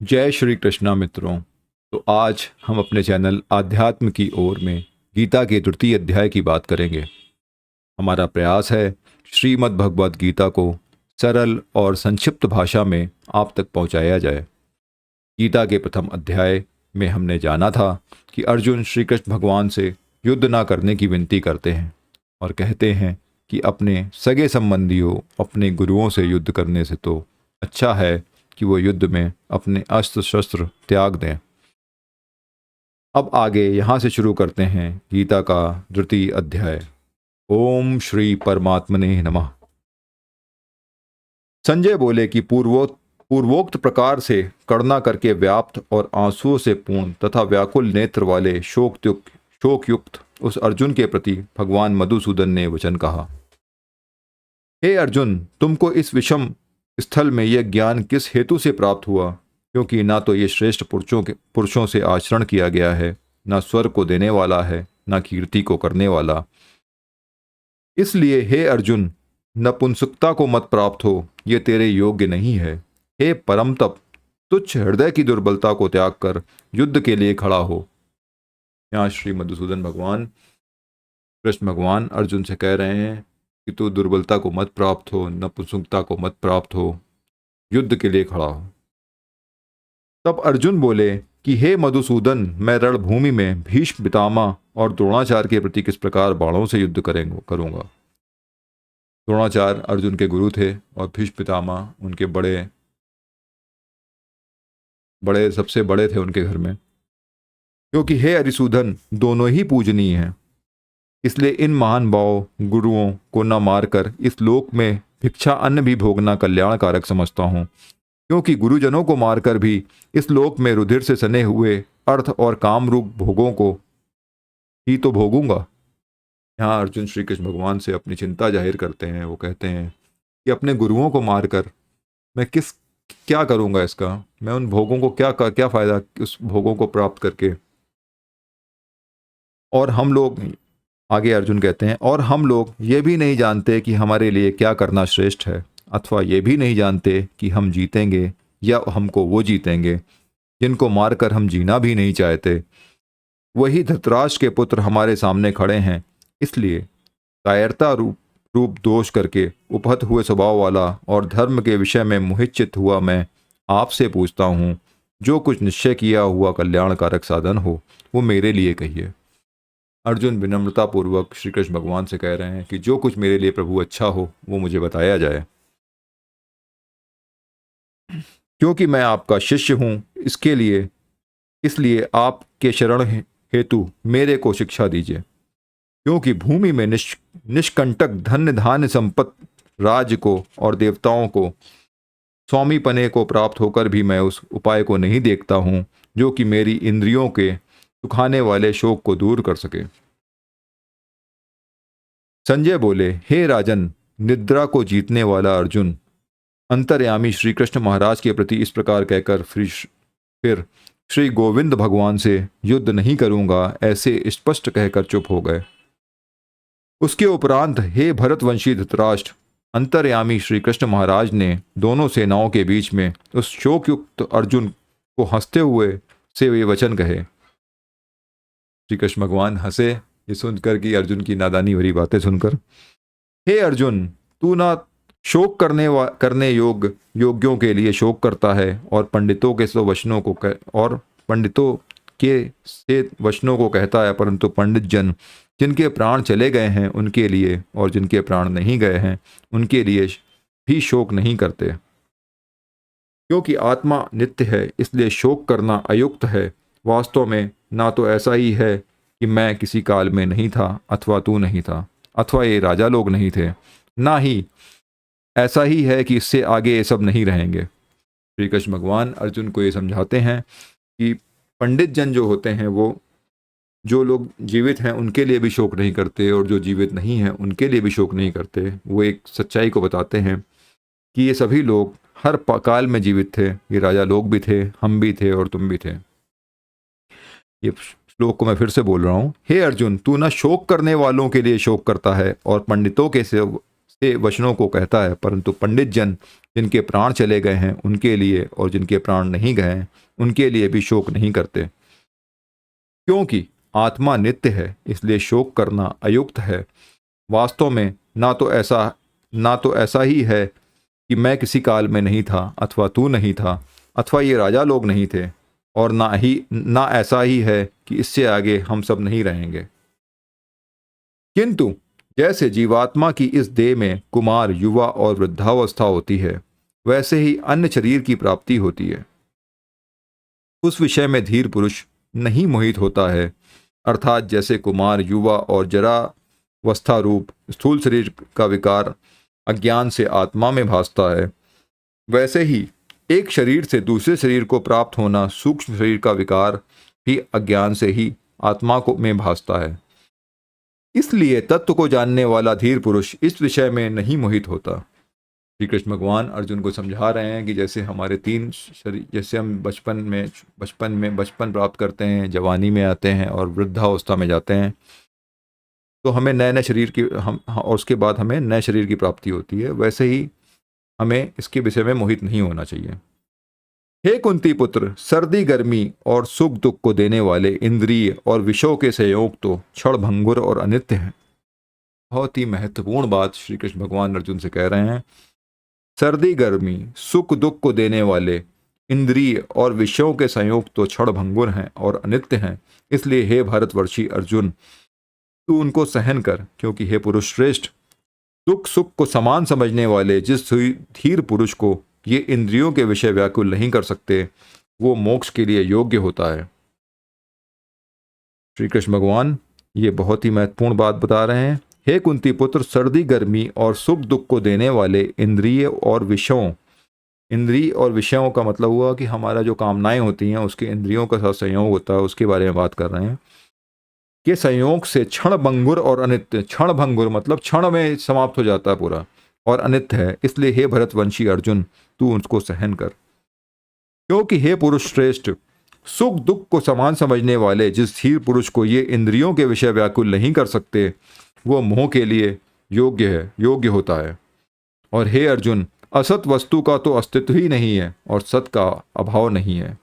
जय श्री कृष्णा मित्रों। तो आज हम अपने चैनल आध्यात्म की ओर में गीता के तृतीय अध्याय की बात करेंगे। हमारा प्रयास है श्रीमद् भगवद गीता को सरल और संक्षिप्त भाषा में आप तक पहुंचाया जाए। गीता के प्रथम अध्याय में हमने जाना था कि अर्जुन श्री कृष्ण भगवान से युद्ध ना करने की विनती करते हैं और कहते हैं कि अपने सगे संबंधियों, अपने गुरुओं से युद्ध करने से तो अच्छा है कि वो युद्ध में अपने अस्त्र शस्त्र त्याग दें। अब आगे यहाँ से शुरू करते हैं गीता का द्वितीय अध्याय। ओम श्री परमात्मने नमः। संजय बोले कि पूर्वोक्त प्रकार से करुणा करके व्याप्त और आंसुओं से पूर्ण तथा व्याकुल नेत्र वाले शोकयुक्त उस अर्जुन के प्रति भगवान मधुसूदन ने वचन कहा। हे अर्जुन, तुमको इस विषम स्थल में यह ज्ञान किस हेतु से प्राप्त हुआ? क्योंकि ना तो ये श्रेष्ठ पुरुषों से आचरण किया गया है, ना स्वर्ग को देने वाला है, ना कीर्ति को करने वाला। इसलिए हे अर्जुन, नपुंसकता को मत प्राप्त हो, ये तेरे योग्य नहीं है। हे परम तप, तुच्छ हृदय की दुर्बलता को त्याग कर युद्ध के लिए खड़ा हो। यहाँ श्री मधुसूदन भगवान, कृष्ण भगवान अर्जुन से कह रहे हैं कि तू दुर्बलता को मत प्राप्त हो, नपुंसकता को मत प्राप्त हो, युद्ध के लिए खड़ा हो। तब अर्जुन बोले कि हे मधुसूदन, मैं रणभूमि में भीष्म पितामह और द्रोणाचार्य के प्रति किस प्रकार बाणों से युद्ध करूंगा। द्रोणाचार्य अर्जुन के गुरु थे और भीष्म पितामह उनके बड़े सबसे बड़े थे उनके घर में। क्योंकि हे अरिसूदन, दोनों ही पूजनीय हैं, इसलिए इन महान भाव गुरुओं को न मारकर इस लोक में भिक्षा अन्न भी भोगना कल्याणकारक समझता हूँ। क्योंकि गुरुजनों को मारकर भी इस लोक में रुधिर से सने हुए अर्थ और काम रूप भोगों को ही तो भोगूंगा। यहाँ अर्जुन श्री कृष्ण भगवान से अपनी चिंता जाहिर करते हैं। वो कहते हैं कि अपने गुरुओं को मारकर मैं क्या करूंगा, इसका मैं उन भोगों को क्या फायदा उस भोगों को प्राप्त करके। और हम लोग, आगे अर्जुन कहते हैं, और हम लोग ये भी नहीं जानते कि हमारे लिए क्या करना श्रेष्ठ है, अथवा ये भी नहीं जानते कि हम जीतेंगे या हमको वो जीतेंगे जिनको मारकर हम जीना भी नहीं चाहते। वही धृतराष्ट्र के पुत्र हमारे सामने खड़े हैं। इसलिए कायरता रूप दोष करके उपहत हुए स्वभाव वाला और धर्म के विषय में मोहित हुआ मैं आपसे पूछता हूँ, जो कुछ निश्चय किया हुआ कल्याणकारक साधन हो वो मेरे लिए कहिए। अर्जुन विनम्रतापूर्वक श्री कृष्ण भगवान से कह रहे हैं कि जो कुछ मेरे लिए प्रभु अच्छा हो वो मुझे बताया जाए, क्योंकि मैं आपका शिष्य हूँ। इसलिए आपके शरण हेतु मेरे को शिक्षा दीजिए। क्योंकि भूमि में निष्कंटक धन्य धान्य संपत्ति राज्य को और देवताओं को स्वामी पने को प्राप्त होकर भी मैं उस उपाय को नहीं देखता हूँ जो कि मेरी इंद्रियों के सुखाने वाले शोक को दूर कर सके। संजय बोले, हे राजन, निद्रा को जीतने वाला अर्जुन अंतर्यामी श्री कृष्ण महाराज के प्रति इस प्रकार कहकर फिर श्री गोविंद भगवान से युद्ध नहीं करूंगा ऐसे स्पष्ट कहकर चुप हो गए। उसके उपरांत हे भरतवंशी धृतराष्ट्र, अंतर्यामी श्री कृष्ण महाराज ने दोनों सेनाओं के बीच में उस शोकयुक्त अर्जुन को हंसते हुए से वे वचन कहे। श्री कृष्ण भगवान हंसे ये सुनकर कि अर्जुन की नादानी भरी बातें सुनकर। हे अर्जुन, तू ना शोक करने योग्यों के लिए शोक करता है और पंडितों के से वचनों को कहता है, परंतु पंडित जन जिनके प्राण चले गए हैं उनके लिए और जिनके प्राण नहीं गए हैं उनके लिए भी शोक नहीं करते। क्योंकि आत्मा नित्य है, इसलिए शोक करना अयुक्त है। वास्तव में ना तो ऐसा ही है कि मैं किसी काल में नहीं था अथवा तू नहीं था अथवा ये राजा लोग नहीं थे, ना ही ऐसा ही है कि इससे आगे ये सब नहीं रहेंगे। श्री कृष्ण भगवान अर्जुन को ये समझाते हैं कि पंडित जन जो होते हैं वो जो लोग जीवित हैं उनके लिए भी शोक नहीं करते और जो जीवित नहीं हैं उनके लिए भी शोक नहीं करते। वो एक सच्चाई को बताते हैं कि ये सभी लोग हर काल में जीवित थे। ये राजा लोग भी थे, हम भी थे और तुम भी थे। ये श्लोक को मैं फिर से बोल रहा हूँ। हे अर्जुन, तू न शोक करने वालों के लिए शोक करता है और पंडितों के से वचनों को कहता है, परंतु पंडित जन जिनके प्राण चले गए हैं उनके लिए और जिनके प्राण नहीं गए हैं उनके लिए भी शोक नहीं करते, क्योंकि आत्मा नित्य है, इसलिए शोक करना अयुक्त है। वास्तव में ना तो ऐसा ही है कि मैं किसी काल में नहीं था अथवा तू नहीं था अथवा ये राजा लोग नहीं थे, और ना ऐसा ही है कि इससे आगे हम सब नहीं रहेंगे। किंतु जैसे जीवात्मा की इस देह में कुमार, युवा और वृद्धावस्था होती है, वैसे ही अन्य शरीर की प्राप्ति होती है। उस विषय में धीर पुरुष नहीं मोहित होता है, अर्थात जैसे कुमार, युवा और जरावस्था रूप स्थूल शरीर का विकार अज्ञान से आत्मा में भासता है, वैसे ही एक शरीर से दूसरे शरीर को प्राप्त होना सूक्ष्म शरीर का विकार भी अज्ञान से ही आत्मा को में भासता है। इसलिए तत्व को जानने वाला धीर पुरुष इस विषय में नहीं मोहित होता। श्री कृष्ण भगवान अर्जुन को समझा रहे हैं कि जैसे हमारे तीन शरीर, जैसे हम बचपन प्राप्त करते हैं, जवानी में आते हैं और वृद्धावस्था में जाते हैं, तो हमें नए नए शरीर की और उसके बाद हमें नए शरीर की प्राप्ति होती है, वैसे ही हमें इसके विषय में मोहित नहीं होना चाहिए। हे कुंती पुत्र, सर्दी गर्मी और सुख दुख को देने वाले इंद्रिय और विषयों के संयोग तो क्षण भंगुर और अनित्य हैं। बहुत ही महत्वपूर्ण बात श्री कृष्ण भगवान अर्जुन से कह रहे हैं। सर्दी गर्मी सुख दुख को देने वाले इंद्रिय और विषयों के संयोग तो क्षण भंगुर हैं और अनित्य हैं, इसलिए हे भारतवर्षी अर्जुन, तू उनको सहन कर, क्योंकि हे पुरुष श्रेष्ठ, दुख सुख को समान समझने वाले जिस धीर पुरुष को ये इंद्रियों के विषय व्याकुल नहीं कर सकते, वो मोक्ष के लिए योग्य होता है। श्री कृष्ण भगवान ये बहुत ही महत्वपूर्ण बात बता रहे हैं। हे कुंती पुत्र, सर्दी गर्मी और सुख दुख को देने वाले इंद्रिय और विषयों का मतलब हुआ कि हमारा जो कामनाएं होती हैं उसके इंद्रियों का साथ संयोग होता है, उसके बारे में बात कर रहे हैं कि संयोग से क्षण भंगुर और अनित्य। क्षण भंगुर मतलब क्षण में समाप्त हो जाता है पूरा, और अनित्य है, इसलिए हे भरतवंशी अर्जुन, तू उसको सहन कर। क्योंकि हे पुरुष श्रेष्ठ, सुख दुख को समान समझने वाले जिस धीर पुरुष को ये इंद्रियों के विषय व्याकुल नहीं कर सकते, वो मोह के लिए योग्य होता है। और हे अर्जुन, असत वस्तु का तो अस्तित्व ही नहीं है और सत का अभाव नहीं है।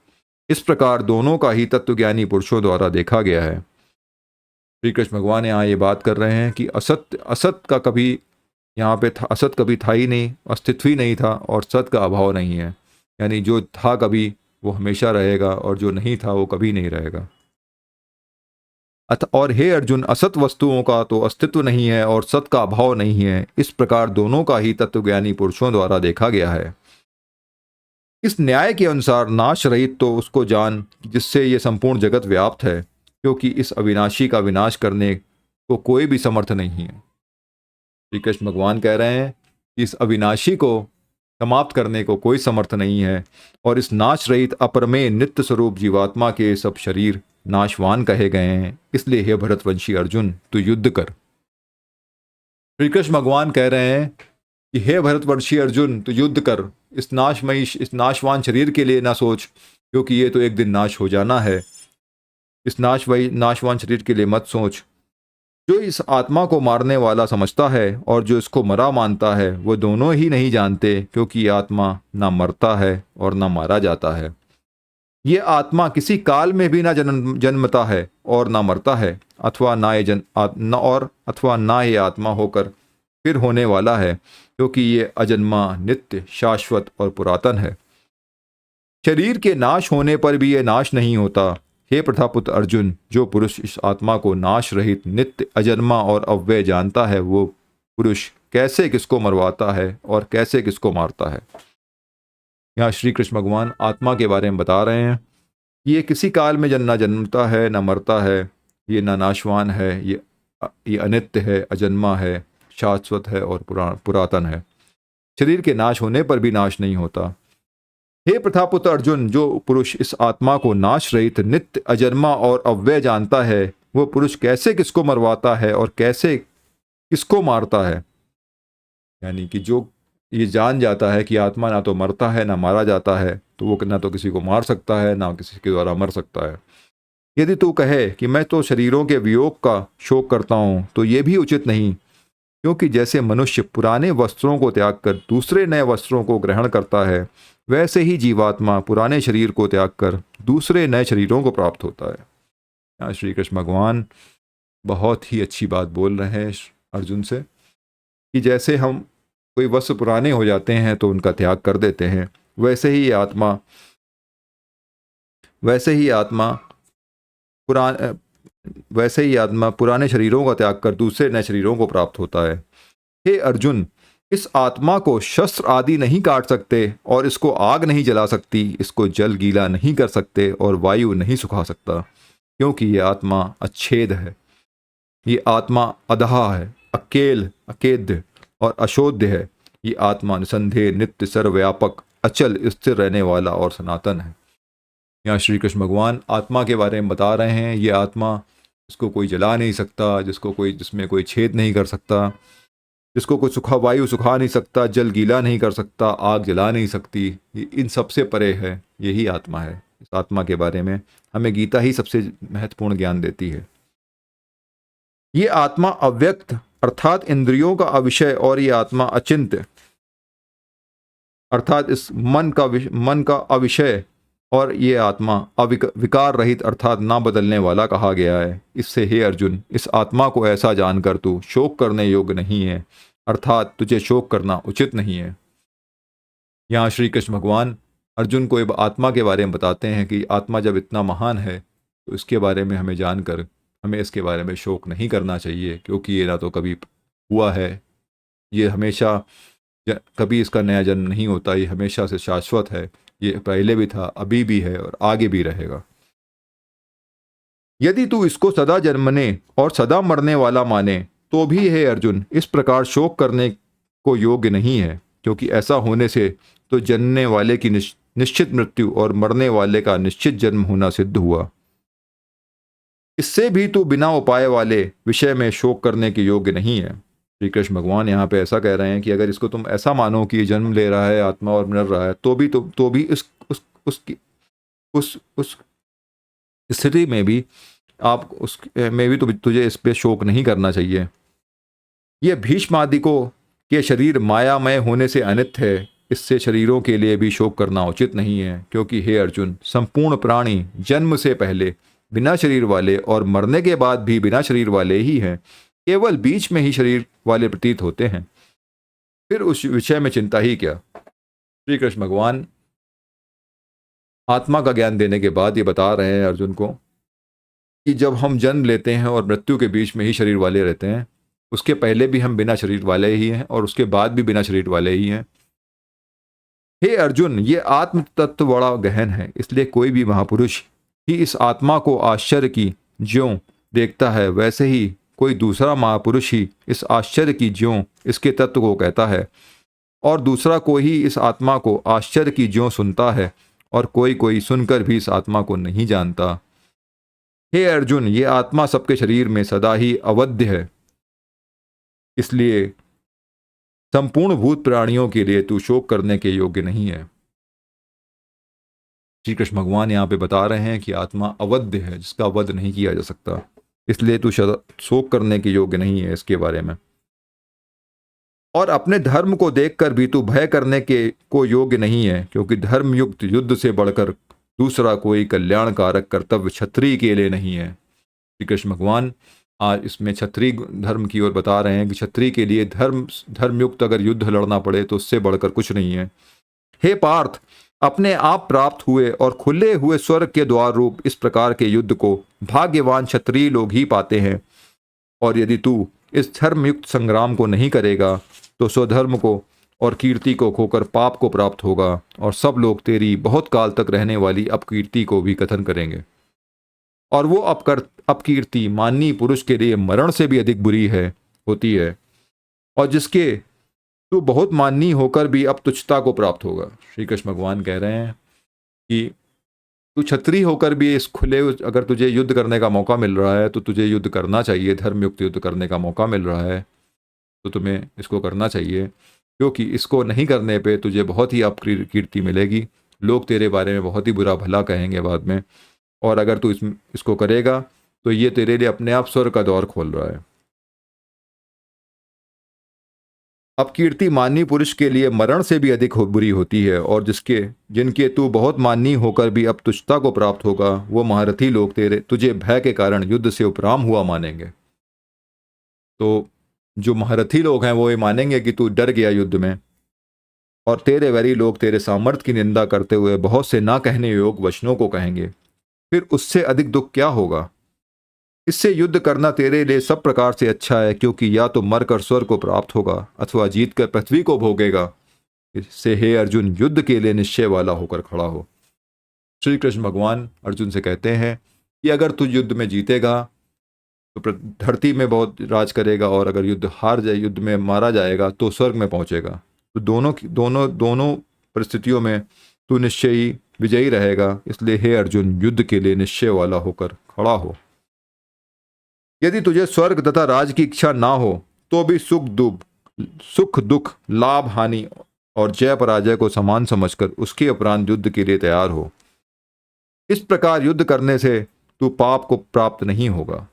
इस प्रकार दोनों का ही तत्वज्ञानी पुरुषों द्वारा देखा गया है। श्री कृष्ण भगवान यहाँ ये बात कर रहे हैं कि असत का कभी यहाँ पे असत कभी था ही नहीं, अस्तित्व ही नहीं था, और सत का अभाव नहीं है, यानी जो था कभी वो हमेशा रहेगा और जो नहीं था वो कभी नहीं रहेगा। और हे अर्जुन, असत वस्तुओं का तो अस्तित्व नहीं है और सत का अभाव नहीं है। इस प्रकार दोनों का ही तत्वज्ञानी पुरुषों द्वारा देखा गया है। इस न्याय के अनुसार नाश रहित तो उसको जान जिससे ये संपूर्ण जगत व्याप्त है, क्योंकि इस अविनाशी का विनाश करने को कोई भी समर्थ नहीं है। श्री कृष्ण भगवान कह रहे हैं कि इस अविनाशी को समाप्त करने को कोई समर्थ नहीं है, और इस नाश रहित अपरमेय नित्य स्वरूप जीवात्मा के सब शरीर नाशवान कहे गए हैं। इसलिए हे भरतवंशी अर्जुन, तू युद्ध कर। श्री कृष्ण भगवान कह रहे हैं कि हे भरतवंशी अर्जुन, तू युद्ध कर। इस नाशवान शरीर के लिए ना सोच, क्योंकि ये तो एक दिन नाश हो जाना है। इस नाशवान शरीर के लिए मत सोच। जो इस आत्मा को मारने वाला समझता है और जो इसको मरा मानता है, वो दोनों ही नहीं जानते, क्योंकि ये आत्मा ना मरता है और ना मारा जाता है। ये आत्मा किसी काल में भी ना जन्मता है और ना मरता है, अथवा ना ये आत्मा होकर फिर होने वाला है, क्योंकि ये अजन्मा, नित्य, शाश्वत और पुरातन है। शरीर के नाश होने पर भी ये नाश नहीं होता। हे प्रथापुत्र अर्जुन, जो पुरुष इस आत्मा को नाश रहित, नित्य, अजन्मा और अव्यय जानता है, वो पुरुष कैसे किसको मरवाता है और कैसे किसको मारता है। यहाँ श्री कृष्ण भगवान आत्मा के बारे में बता रहे हैं कि ये किसी काल में ना जन्मता है, ना मरता है, ये ना नाशवान है, ये अनित्य है, अजन्मा है, शाश्वत है और पुरातन है। शरीर के नाश होने पर भी नाश नहीं होता। हे प्रथापुत्र अर्जुन, जो पुरुष इस आत्मा को नाश रहित, नित्य, अजन्मा और अव्यय जानता है, वो पुरुष कैसे किसको मरवाता है और कैसे किसको मारता है। यानी कि जो ये जान जाता है कि आत्मा ना तो मरता है ना मारा जाता है, तो वो ना तो किसी को मार सकता है ना किसी के द्वारा मर सकता है। यदि तू कहे कि मैं तो शरीरों के वियोग का शोक करता हूँ, तो ये भी उचित नहीं, क्योंकि जैसे मनुष्य पुराने वस्त्रों को त्याग कर दूसरे नए वस्त्रों को ग्रहण करता है, वैसे ही जीवात्मा पुराने शरीर को त्याग कर दूसरे नए शरीरों को प्राप्त होता है। यहाँ श्री कृष्ण भगवान बहुत ही अच्छी बात बोल रहे हैं अर्जुन से कि जैसे हम कोई वस्त्र पुराने हो जाते हैं तो उनका त्याग कर देते हैं, पुरान वैसे ही आत्मा पुराने शरीरों का त्याग कर दूसरे नए शरीरों को प्राप्त होता है। हे अर्जुन, इस आत्मा को शस्त्र आदि नहीं काट सकते और इसको आग नहीं जला सकती, इसको जल गीला नहीं कर सकते और वायु नहीं सुखा सकता, क्योंकि ये आत्मा अच्छेद है। ये आत्मा अदहा है, अकेद्य और अशोध्य है। ये आत्मा निसंदेह, नित्य, सर्वव्यापक, अचल, स्थिर रहने वाला और सनातन है। यहाँ श्री कृष्ण भगवान आत्मा के बारे में बता रहे हैं। ये आत्मा जिसको कोई जला नहीं सकता, जिसमें कोई छेद नहीं कर सकता, जिसको कोई वायु सुखा नहीं सकता, जल गीला नहीं कर सकता, आग जला नहीं सकती, ये इन सबसे परे है। यही आत्मा है। इस आत्मा के बारे में हमें गीता ही सबसे महत्वपूर्ण ज्ञान देती है। ये आत्मा अव्यक्त अर्थात इंद्रियों का अविषय, और ये आत्मा अचिंत्य अर्थात इस मन का अविषय, और ये आत्मा विकार रहित अर्थात ना बदलने वाला कहा गया है। इससे हे अर्जुन, इस आत्मा को ऐसा जानकर तू शोक करने योग्य नहीं है, अर्थात तुझे शोक करना उचित नहीं है। यहाँ श्री कृष्ण भगवान अर्जुन को एक आत्मा के बारे में बताते हैं कि आत्मा जब इतना महान है तो इसके बारे में हमें जानकर हमें इसके बारे में शोक नहीं करना चाहिए, क्योंकि ये ना तो कभी हुआ है, ये हमेशा कभी इसका नया जन्म नहीं होता, ये हमेशा से शाश्वत है। ये पहले भी था, अभी भी है और आगे भी रहेगा। यदि तू इसको सदा जन्मने और सदा मरने वाला माने तो भी हे अर्जुन, इस प्रकार शोक करने को योग्य नहीं है, क्योंकि ऐसा होने से तो जन्मने वाले की निश्चित मृत्यु और मरने वाले का निश्चित जन्म होना सिद्ध हुआ। इससे भी तू बिना उपाय वाले विषय में शोक करने के योग्य नहीं है। श्री कृष्ण भगवान यहाँ पे ऐसा कह रहे हैं कि अगर इसको तुम ऐसा मानो कि जन्म ले रहा है आत्मा और मर रहा है, तो भी उस स्थिति में भी तुझे इस पे शोक नहीं करना चाहिए। ये भीष्म आदि को के शरीर मायामय होने से अनित्य है, इससे शरीरों के लिए भी शोक करना उचित नहीं है, क्योंकि हे अर्जुन, संपूर्ण प्राणी जन्म से पहले बिना शरीर वाले और मरने के बाद भी बिना शरीर वाले ही हैं, केवल बीच में ही शरीर वाले प्रतीत होते हैं। फिर उस विषय में चिंता ही क्या। श्री कृष्ण भगवान आत्मा का ज्ञान देने के बाद ये बता रहे हैं अर्जुन को कि जब हम जन्म लेते हैं और मृत्यु के बीच में ही शरीर वाले रहते हैं, उसके पहले भी हम बिना शरीर वाले ही हैं और उसके बाद भी बिना शरीर वाले ही हैं। हे अर्जुन, ये आत्म तत्व बड़ा गहन है, इसलिए कोई भी महापुरुष ही इस आत्मा को आश्चर्य की ज्यों देखता है, वैसे ही कोई दूसरा महापुरुष ही इस आश्चर्य की ज्यों इसके तत्व को कहता है, और दूसरा कोई ही इस आत्मा को आश्चर्य की ज्यों सुनता है, और कोई सुनकर भी इस आत्मा को नहीं जानता। हे अर्जुन, ये आत्मा सबके शरीर में सदा ही अवध्य है, इसलिए संपूर्ण भूत प्राणियों के लिए तू शोक करने के योग्य नहीं है। श्री कृष्ण भगवान यहाँ पे बता रहे हैं कि आत्मा अवध्य है, जिसका वध नहीं किया जा सकता, इसलिए तू शोक करने के योग्य नहीं है इसके बारे में। और अपने धर्म को देखकर भी तू भय करने के को योग्य नहीं है, क्योंकि धर्मयुक्त युद्ध से बढ़कर दूसरा कोई कल्याणकारक कर्तव्य क्षत्रिय के लिए नहीं है। श्री कृष्ण भगवान आज इसमें क्षत्रिय धर्म की ओर बता रहे हैं कि क्षत्रिय के लिए धर्मयुक्त अगर युद्ध लड़ना पड़े तो उससे बढ़कर कुछ नहीं है। हे पार्थ, अपने आप प्राप्त हुए और खुले हुए स्वर्ग के द्वार रूप इस प्रकार के युद्ध को भाग्यवान क्षत्रिय लोग ही पाते हैं, और यदि तू इस धर्मयुक्त संग्राम को नहीं करेगा तो स्वधर्म को और कीर्ति को खोकर पाप को प्राप्त होगा, और सब लोग तेरी बहुत काल तक रहने वाली अपकीर्ति को भी कथन करेंगे, और वो अपकीर्ति माननीय पुरुष के लिए मरण से भी अधिक बुरी होती है, और जिसके तू बहुत माननीय होकर भी अब तुच्छता को प्राप्त होगा। श्री कृष्ण भगवान कह रहे हैं कि तू क्षत्रिय होकर भी इस खुले, अगर तुझे युद्ध करने का मौका मिल रहा है तो तुझे युद्ध करना चाहिए, धर्मयुक्त युद्ध करने का मौका मिल रहा है तो तुम्हें इसको करना चाहिए, क्योंकि इसको नहीं करने पे तुझे बहुत ही अपकीर्ति मिलेगी, लोग तेरे बारे में बहुत ही बुरा भला कहेंगे बाद में, और अगर तू इसको करेगा तो ये तेरे लिए अपने आप स्वर्ग का द्वार खोल रहा है। अब कीर्ति माननीय पुरुष के लिए मरण से भी अधिक बुरी होती है, और जिनके तू बहुत माननीय होकर भी अब तुच्छता को प्राप्त होगा, वो महारथी लोग तुझे भय के कारण युद्ध से उपराम हुआ मानेंगे। तो जो महारथी लोग हैं वो ये मानेंगे कि तू डर गया युद्ध में, और तेरे वैरी लोग तेरे सामर्थ्य की निंदा करते हुए बहुत से ना कहने योग्य वचनों को कहेंगे। फिर उससे अधिक दुख क्या होगा? इससे युद्ध करना तेरे लिए सब प्रकार से अच्छा है, क्योंकि या तो मरकर स्वर्ग को प्राप्त होगा अथवा जीतकर पृथ्वी को भोगेगा। इससे हे अर्जुन, युद्ध के लिए निश्चय वाला होकर खड़ा हो। श्री कृष्ण भगवान अर्जुन से कहते हैं कि अगर तू युद्ध में जीतेगा तो धरती में बहुत राज करेगा, और अगर युद्ध में मारा जाएगा तो स्वर्ग में पहुंचेगा। तो दोनों परिस्थितियों में तू निश्चय ही विजयी रहेगा। इसलिए हे अर्जुन, युद्ध के लिए निश्चय वाला होकर खड़ा हो। यदि तुझे स्वर्ग तथा राज की इच्छा ना हो तो भी सुख दुख, लाभ हानि और जय पराजय को समान समझकर उसके उपरांत युद्ध के लिए तैयार हो। इस प्रकार युद्ध करने से तू पाप को प्राप्त नहीं होगा।